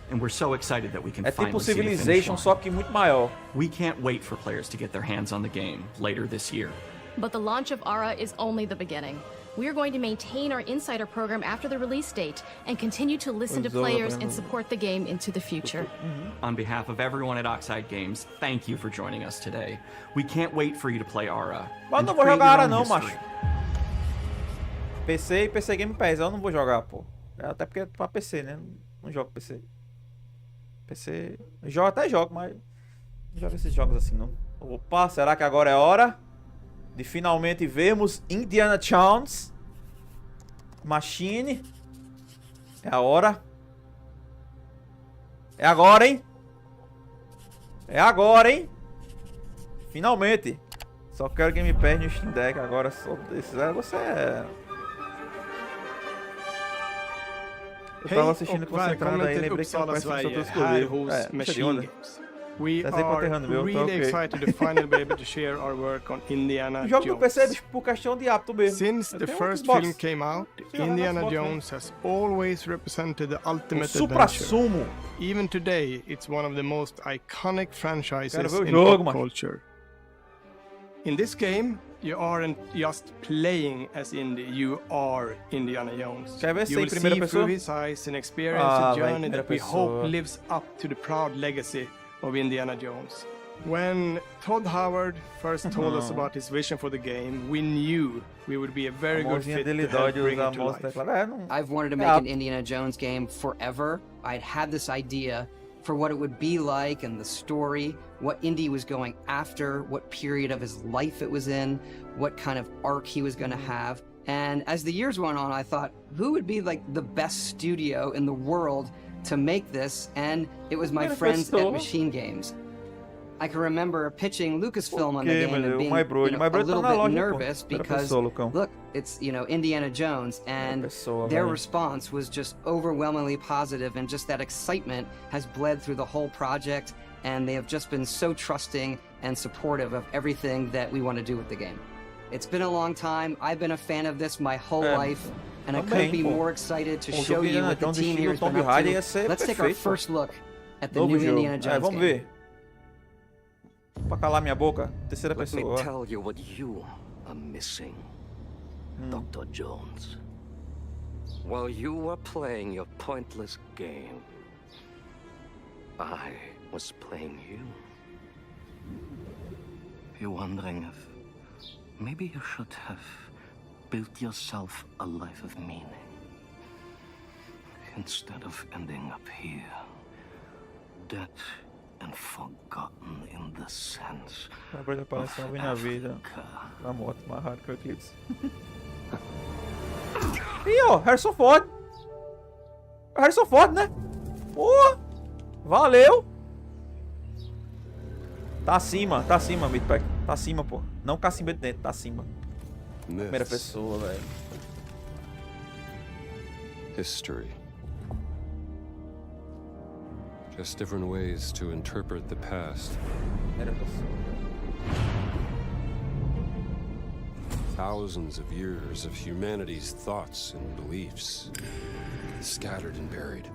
And we're so excited that we can É tipo finally see the finish Civilization, line. só que muito maior. We can't wait for players to get their hands on the game later this year. But the launch of Aura is only the beginning. We are going to maintain our insider program after the release date and continue to listen to players and support the game into the future. On behalf of everyone at Oxide Games, thank you for joining us today. We can't wait for you to play Aura. Mas eu não vou jogar Aura não, macho. PC e PC Game Pass, eu não vou jogar, pô. Até porque é pra PC, né? Não jogo PC. PC... Eu até jogo, mas não jogo esses jogos assim, não. Opa, será que agora é hora de finalmente vermos Indiana Jones Machine? É a hora. É agora, hein? É agora, hein? Finalmente. Só quero Game Pass no Steam Deck agora. Só desse você é... Eu tava assistindo concentrado aí, lembrei que eu conheço outras coisas. We are really excited to finally be able to share our work on Indiana Jones. Jogo do PC por questão de hábito mesmo. Since the first film came out, Indiana Jones has always represented the ultimate adventure. Even today, it's one of the most iconic franchises in pop culture. In this game, you aren't just playing as Indy, you are Indiana Jones. You will see through his eyes and experience a journey that we hope lives up to the proud legacy of Indiana Jones. When Todd Howard first told us about his vision for the game, we knew we would be a very good fit to help bring it to life. I've wanted to make an Indiana Jones game forever. I'd had this idea for what it would be like and the story, what Indy was going after, what period of his life it was in, what kind of arc he was going to have. And as the years went on, I thought, who would be like the best studio in the world to make this? And it was my friends at Machine Games. I can remember pitching Lucasfilm on the game and being a little bit nervous because, look, it's, Indiana Jones, and their response was just overwhelmingly positive, and just that excitement has bled through the whole project, and they have just been so trusting and supportive of everything that we want to do with the game. It's been a long time. I've been a fan of this my whole life, and I couldn't be more excited to show you what the team here has been up to. Let's take our first look at the new Indiana Jones game. Pra calar minha boca, terceira pessoa. Let me tell you what you are missing, Dr. Jones. While you were playing your pointless game, I was playing you. You're wondering if maybe you should have built yourself a life of meaning instead of ending up here, dead and forgotten in the sense of Africa. Na moto, mais rápido que o Eclipse. Ih, ó, Harrison Ford. Harrison Ford, né? Pô, valeu. Tá acima, Midpack. Tá acima, pô. Não cacimba de dentro, tá acima. Primeira pessoa, velho. History. Just different ways to interpret the past. Thousands of years of humanity's thoughts and beliefs, scattered and buried.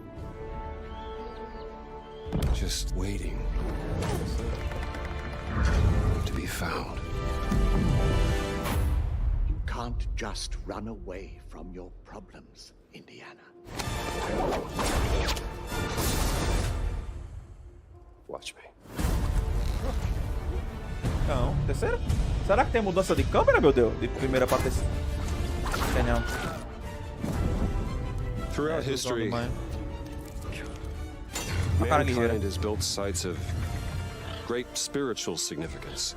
Just waiting to be found. You can't just run away from your problems, Indiana. Watch me. Não, terceira? Será que tem mudança de câmera, meu Deus? De primeira pra terceira? Tem não. Throughout history, mankind has built sites of great spiritual significance.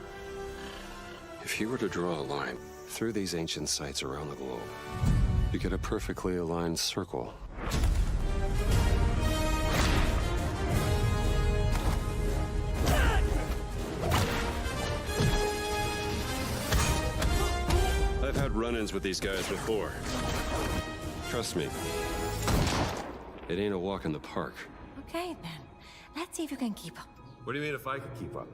If you were to draw a line through these ancient sites around the globe, you get a perfectly aligned circle. I've had run-ins with these guys before. Trust me, it ain't a walk in the park. Okay, then. Let's see if you can keep up. What do you mean if I could keep up?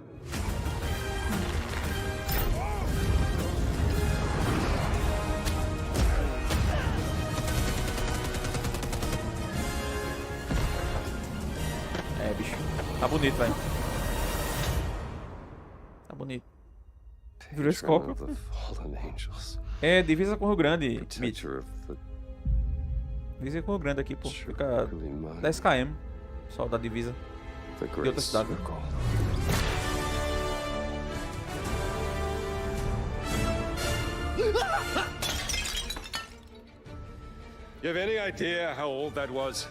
É, bicho. Tá bonito, velho. Tá bonito. Virou escópio. É, divisa com o Rio Grande. Divisa com o Rio Grande aqui, pô. Fica 10 km. Só da divisa. De outra cidade. You have any idea how old that was?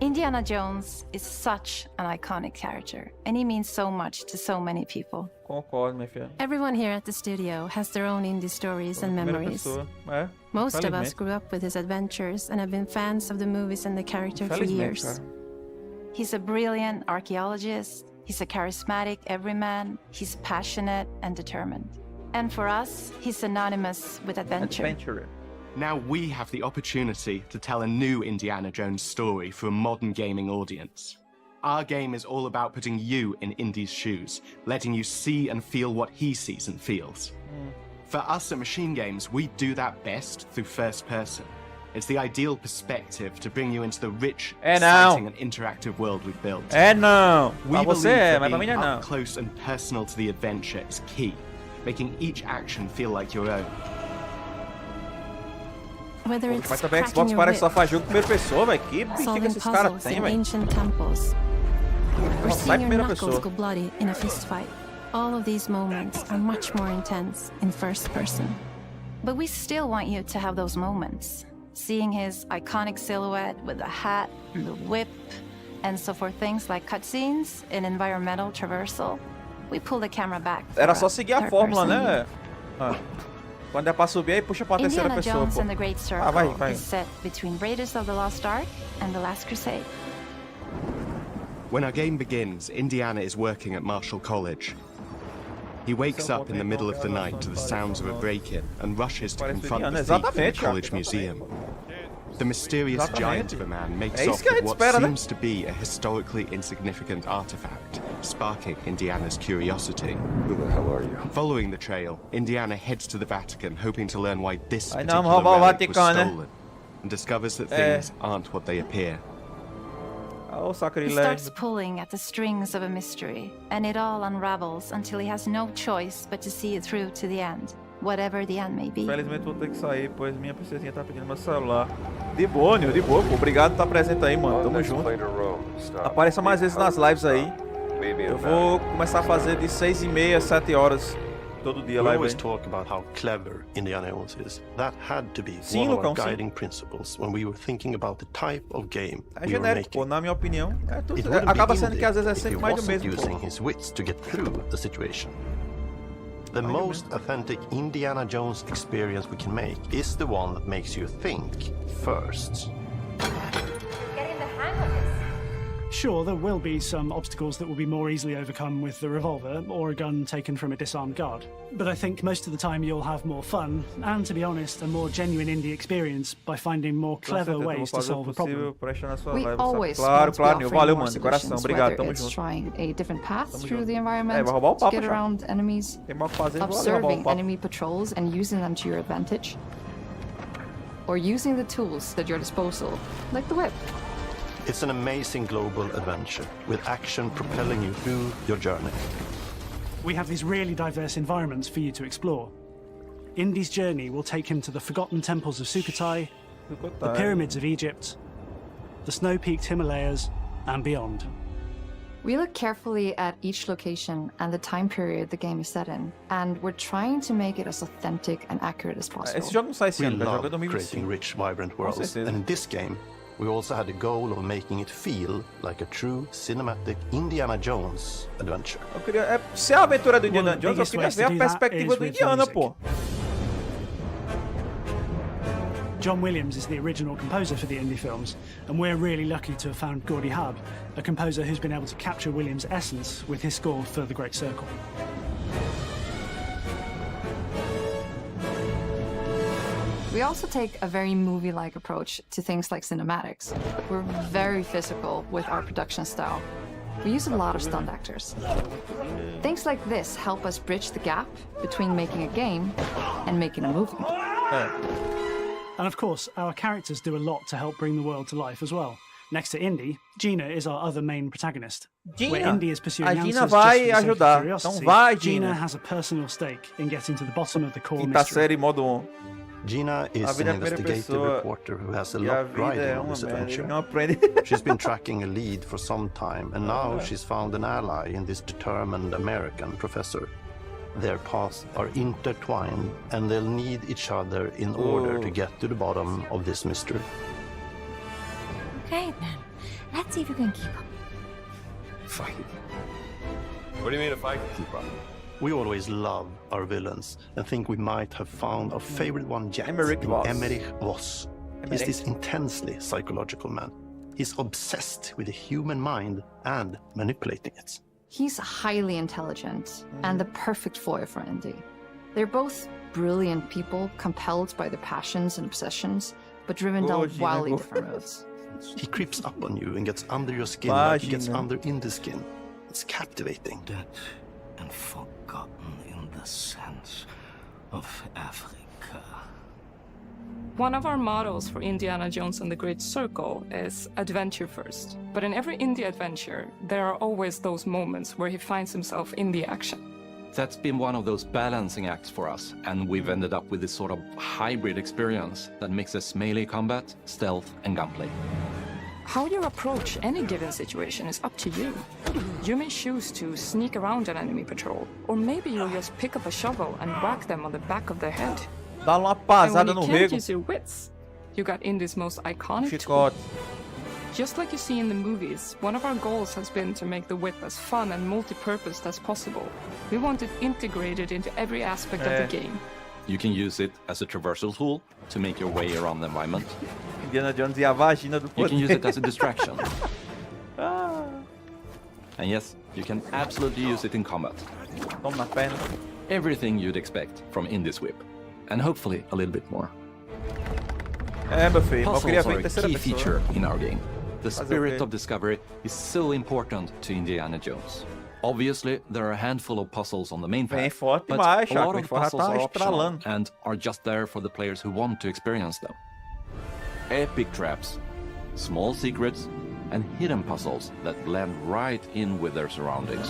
Indiana Jones is such an iconic character, and he means so much to so many people. Concordo, minha filha. Everyone here at the studio has their own indie stories and memories. Most of us grew up with his adventures and have been fans of the movies and the character for years. He's a brilliant archaeologist, he's a charismatic everyman, he's passionate and determined. And for us, he's synonymous with adventure. Now we have the opportunity to tell a new Indiana Jones story for a modern gaming audience. Our game is all about putting you in Indy's shoes, letting you see and feel what he sees and feels. For us at Machine Games, we do that best through first person. It's the ideal perspective to bring you into the rich, exciting and interactive world we've built. We believe that being up close and personal to the adventure is key, making each action feel like your own. Whether it's mas também Xbox parece só faz jogo primeira pessoa, velho. Que bexiga que esses caras têm, velho. Or seeing your knuckles go bloody in a fist fight. All of these moments are much more intense in first person. But we still want you to have those moments. Seeing his iconic silhouette with the hat, the whip, and so for things like cutscenes and environmental traversal, we pull the camera back. Era só seguir a fórmula, né? Quando é pra subir, aí puxa pra terceira pessoa, Jones pô. And the Great Circle vai. Is set between Raiders of the Lost Ark and The Last Crusade. When our game begins, Indiana is working at Marshall College. He wakes up in the middle of the night to the sounds of a break-in and rushes to confront the thief in the college museum. The mysterious giant of a man makes off with what seems to be a historically insignificant artifact, sparking Indiana's curiosity. Who the hell are you? Following the trail, Indiana heads to the Vatican, hoping to learn why this particular relic was stolen, and discovers that things aren't what they appear. He starts pulling at the strings of a mystery, and it all unravels until he has no choice but to see it through to the end, whatever the end may be. Infelizmente vou ter que sair, pois minha princesinha tá pedindo meu celular. De boa, Nil, de boa, pô. Obrigado por estar presente aí, mano. Tamo junto. Apareça mais vezes nas lives aí. Eu vou começar a fazer de 6h30 às 7 horas. Todo dia We live always aí. talk about how clever Indiana Jones is. That had to be one of our guiding principles when we were thinking about the type of game É we were genérico, making. pô, na minha opinião. É tudo, It wouldn't acaba be sendo que às vezes é indie sempre if mais he do wasn't mesmo, using pô. his wits to get through the situation. The most authentic Indiana Jones experience we can make is the one that makes you think first. Getting the hang of this. Sure, there will be some obstacles that will be more easily overcome with the revolver or a gun taken from a disarmed guard. But I think most of the time you'll have more fun and, to be honest, a more genuine indie experience by finding more clever ways to solve a problem. We always Claro, want to claro, be Nil. offering Valeu, more mano, de coração. solutions, Obrigado, whether tamo it's junto. trying a different path Tamo through junto. the Vai environment roubar o to papo get já. around enemies, Tem mal que fazer, vou roubar o observing papo. enemy patrols and using them to your advantage, or using the tools at your disposal, like the whip. It's an amazing global adventure with action propelling you through your journey. We have these really diverse environments for you to explore. Indy's journey will take him to the forgotten temples of Sukhothai, the pyramids of Egypt, the snow-peaked Himalayas, and beyond. We look carefully at each location and the time period the game is set in, and we're trying to make it as authentic and accurate as possible. Esse jogo não sai esse We ano, vai love jogar em creating 2025. rich, vibrant worlds, certeza. and in this game, we also had the goal of making it feel like a true cinematic Indiana Jones adventure. Eu queria, se a aventura do Indiana One of the Jones, eu biggest queria ways ver to a do that perspectiva is do with Indiana, music. pô. John Williams is the original composer for the indie films, and we're really lucky to have found Gordy Hub, a composer who's been able to capture Williams' essence with his score for The Great Circle. We also take a very movie-like approach to things like cinematics. We're very physical with our production style. We use a lot of stunt actors. Things like this help us bridge the gap between making a game and making a movie. And of course, our characters do a lot to help bring the world to life as well. Next to Indy, Gina is our other main protagonist. Where Indy is pursuing a Gina answers vai just for the sake of ajudar. curiosity, Então vai, Gina Gina. has a personal stake in getting to the bottom of the core Quinta mystery. série modo 1. Gina is A vida an é a primeira investigative pessoa. reporter who has a E a lot vida riding é on uma this merda, ele adventure. não aprende. She's been tracking a lead for some time, and now she's found an ally in this determined American professor. Their paths are intertwined, and they'll need each other in order to get to the bottom of this mystery. Okay, then. Let's see if you can keep up. Fine. What do you mean if I can keep up? We always love our villains and think we might have found our favorite one yet. Emmerich Voss. Emmerich Voss. He's this intensely psychological man. He's obsessed with the human mind and manipulating it. He's highly intelligent and the perfect foil for Indy. They're both brilliant people, compelled by their passions and obsessions, but driven down wildly different roads. He creeps up on you and gets under your skin like he gets under in the skin. It's captivating. Dead and forgotten in the sense of Africa. One of our mottos for Indiana Jones and the Great Circle is adventure first. But in every indie adventure, there are always those moments where he finds himself in the action. That's been one of those balancing acts for us, and we've ended up with this sort of hybrid experience that mixes melee combat, stealth, and gunplay. How you approach any given situation is up to you. You may choose to sneak around an enemy patrol, or maybe you'll just pick up a shovel and whack them on the back of their head. Dá uma And when pasada you no can't rego. use your wits, you got Indy's most iconic tool. Chicote. Just like you see in the movies, one of our goals has been to make the whip as fun and multi-purposed as possible. We want it integrated into every aspect of the game. You can use it as a traversal tool to make your way around the environment. Indiana Jones e a vagina do You poder. can use it as a distraction. And yes, you can absolutely use it in combat. Toma na perna. Everything you'd expect from Indy's whip. And hopefully a little bit more. É, meu filho, eu queria Puzzles ver are em a terceira key pessoa. feature in our game. The Fazer o spirit quê? of discovery is so important to Indiana Jones. Obviously, there are a handful of puzzles on the main Vem path, forte but demais, a Chaco. lot Vem of forte, já puzzles tá are optional estralando. and are just there for the players who want to experience them. Epic traps, small secrets, and hidden puzzles that blend right in with their surroundings.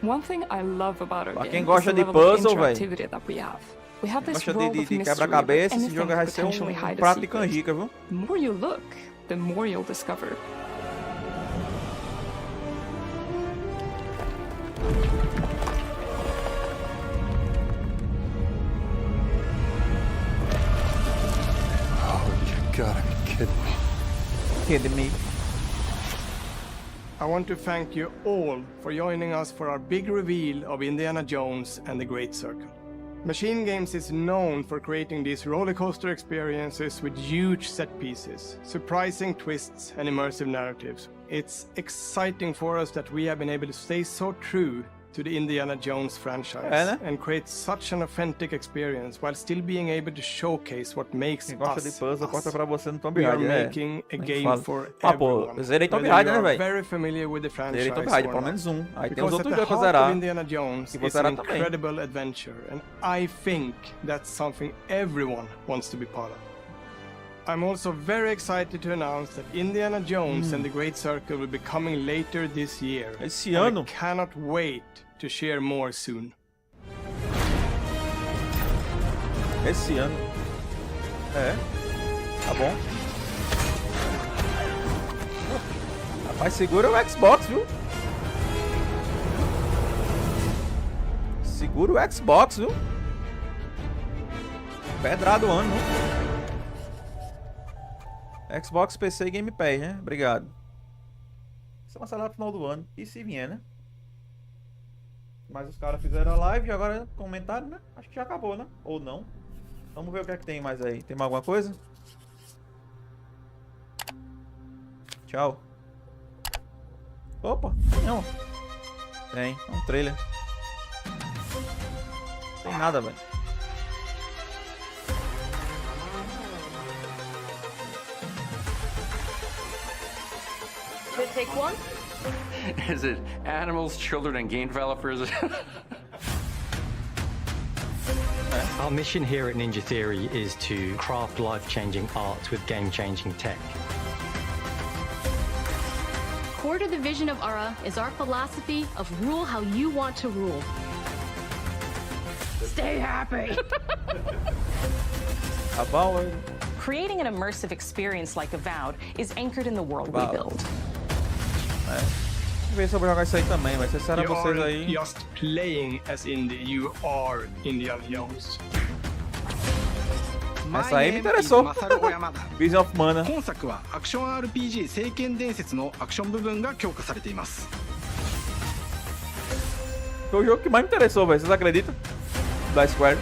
One thing I love about our Pra game quem is gosta the de level of puzzle, véi. interactivity that we have. We have this Gosta world of de mystery quebra-cabeça, esse anything jogo vai could ser potentially hide a prato de secret. canjica, viu? The more you look, the more you'll discover. Oh, you gotta be kidding me. Kidding me. I want to thank you all for joining us for our big reveal of Indiana Jones and the Great Circle. Machine Games is known for creating these rollercoaster experiences with huge set pieces, surprising twists, and immersive narratives. It's exciting for us that we have been able to stay so true to the Indiana Jones franchise and create such an authentic experience while still being able to showcase what makes Quem gosta de us puzzle, corta pra você no Tomb We are Raider. making a game Fala. for Pô, everyone. eu zerei Tomb Whether Raider, you né, are velho? very familiar with the franchise Zerei Tomb Raider, or pelo not. menos um. Aí tem Because os at outros the jogos pra heart zerar. of Indiana Jones Que vou is an zerar também. incredible adventure, and I think that's something everyone wants to be part of. I'm also very excited to announce that Indiana Jones and the Great Circle will be coming later this year. Esse and ano? I cannot wait to share more soon. Esse ano. É. Tá bom. Rapaz, segura o Xbox, viu? Segura o Xbox, viu? Pedrado o ano, viu? Xbox, PC e Game Pass, né? Obrigado. Isso é uma salada no final do ano. E se vier, né? Mas os caras fizeram a live e agora comentaram, né? Acho que já acabou, né? Ou não. Vamos ver o que é que tem mais aí. Tem mais alguma coisa? Tchau. Opa, não. Tem, é um trailer. Não tem nada, velho. Should I take one? Is it animals, children, and game developers? Our mission here at Ninja Theory is to craft life-changing art with game-changing tech. Core to the vision of Ara is our philosophy of rule how you want to rule. Stay happy! Avoewd. Creating an immersive experience like Avoewd is anchored in the world we build. Vamos ver se eu vou jogar isso aí também, mas vocês You vocês aren't aí. just playing as Indy, you are Indiana Jones. Essa aí me interessou. Vision of Mana. 今作はアクション RPG 聖剣伝説のアクション部分が強化されています。 Foi o jogo que mais me interessou, velho. Vocês acreditam? Da Square.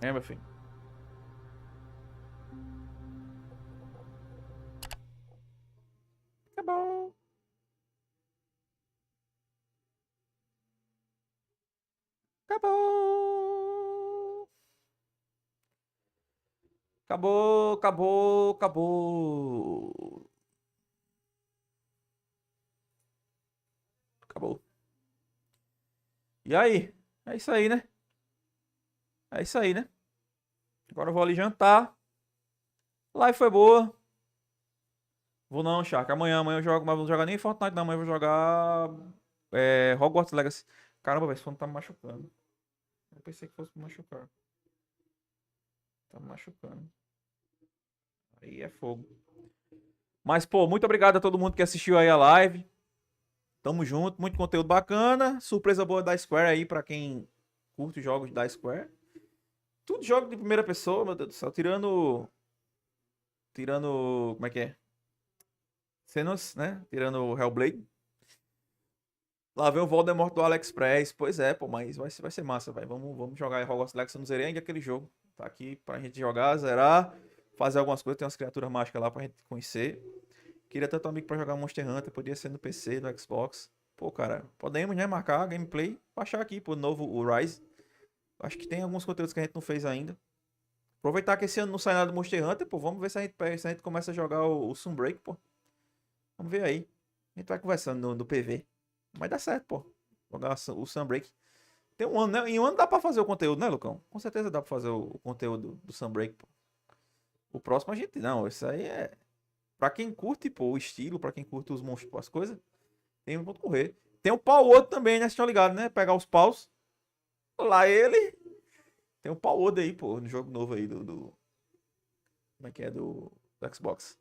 É, meu filho. Acabou. Acabou. Acabou, acabou, acabou. Acabou. E aí? É isso aí, né? É isso aí, né? Agora eu vou ali jantar. Live foi boa. Vou não, Shark. Amanhã eu jogo, mas não vou jogar nem Fortnite, não. Amanhã eu vou jogar Hogwarts Legacy. Caramba, velho, esse fone tá me machucando. Eu pensei que fosse me machucar. Tá me machucando. Aí é fogo. Mas, pô, muito obrigado a todo mundo que assistiu aí a live. Tamo junto, muito conteúdo bacana. Surpresa boa da Square aí pra quem curte jogos da Square. Tudo jogo de primeira pessoa, meu Deus do céu. Tirando... Como é que é? Cenos, né? Tirando o Hellblade. Lá vem o Voldemort do AliExpress. Pois é, pô, mas vai ser massa, velho. Vamos jogar Hogwarts Legacy. Eu não zerei ainda aquele jogo. Tá aqui pra gente jogar, zerar, fazer algumas coisas. Tem umas criaturas mágicas lá pra gente conhecer. Queria tanto um amigo pra jogar Monster Hunter. Podia ser no PC, no Xbox. Pô, cara, podemos, né? Marcar a gameplay. Baixar aqui pro novo o Rise. Acho que tem alguns conteúdos que a gente não fez ainda. Aproveitar que esse ano não sai nada do Monster Hunter, pô. Vamos ver se a gente começa a jogar o Sunbreak, pô. Vamos ver aí. A gente vai conversando no PV. Mas dá certo, pô. Jogar o Sunbreak. Tem um ano, né? Em um ano dá pra fazer o conteúdo, né, Lucão? Com certeza dá pra fazer o conteúdo do Sunbreak, pô. O próximo a gente não. Isso aí é... Pra quem curte, pô, o estilo, pra quem curte os monstros, pô, as coisas, tem um ponto correr. Tem o pau outro também, né? Vocês estão ligados, né? Pegar os paus. Lá ele. Tem um pau outro aí, pô, no jogo novo aí do... Como é que é? Do Xbox.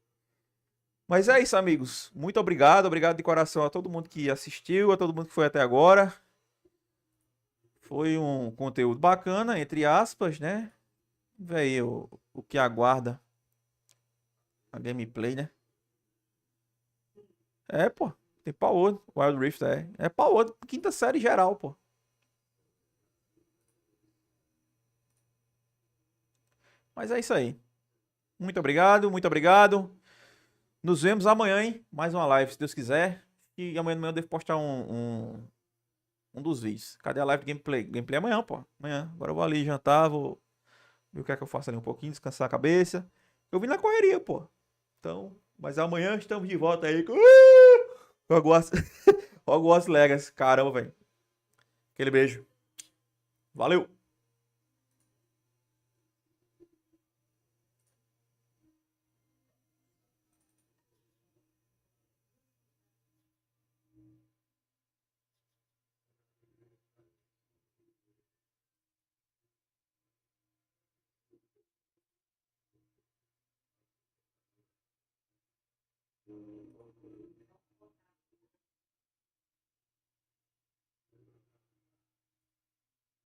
Mas é isso, amigos. Muito obrigado. Obrigado de coração a todo mundo que assistiu, a todo mundo que foi até agora. Foi um conteúdo bacana, entre aspas, né? Vê aí o que aguarda a gameplay, né? É, pô. Tem Power. Wild Rift, é. É Power. Quinta série geral, pô. Mas é isso aí. Muito obrigado, muito obrigado. Nos vemos amanhã, hein? Mais uma live, se Deus quiser. E amanhã eu devo postar um dos vídeos. Cadê a live de gameplay? Gameplay amanhã, pô. Amanhã. Agora eu vou ali jantar, vou ver o que é que eu faço ali um pouquinho, descansar a cabeça. Eu vim na correria, pô. Então, mas amanhã estamos de volta aí com Hogwarts Legacy. Caramba, velho. Aquele beijo. Valeu!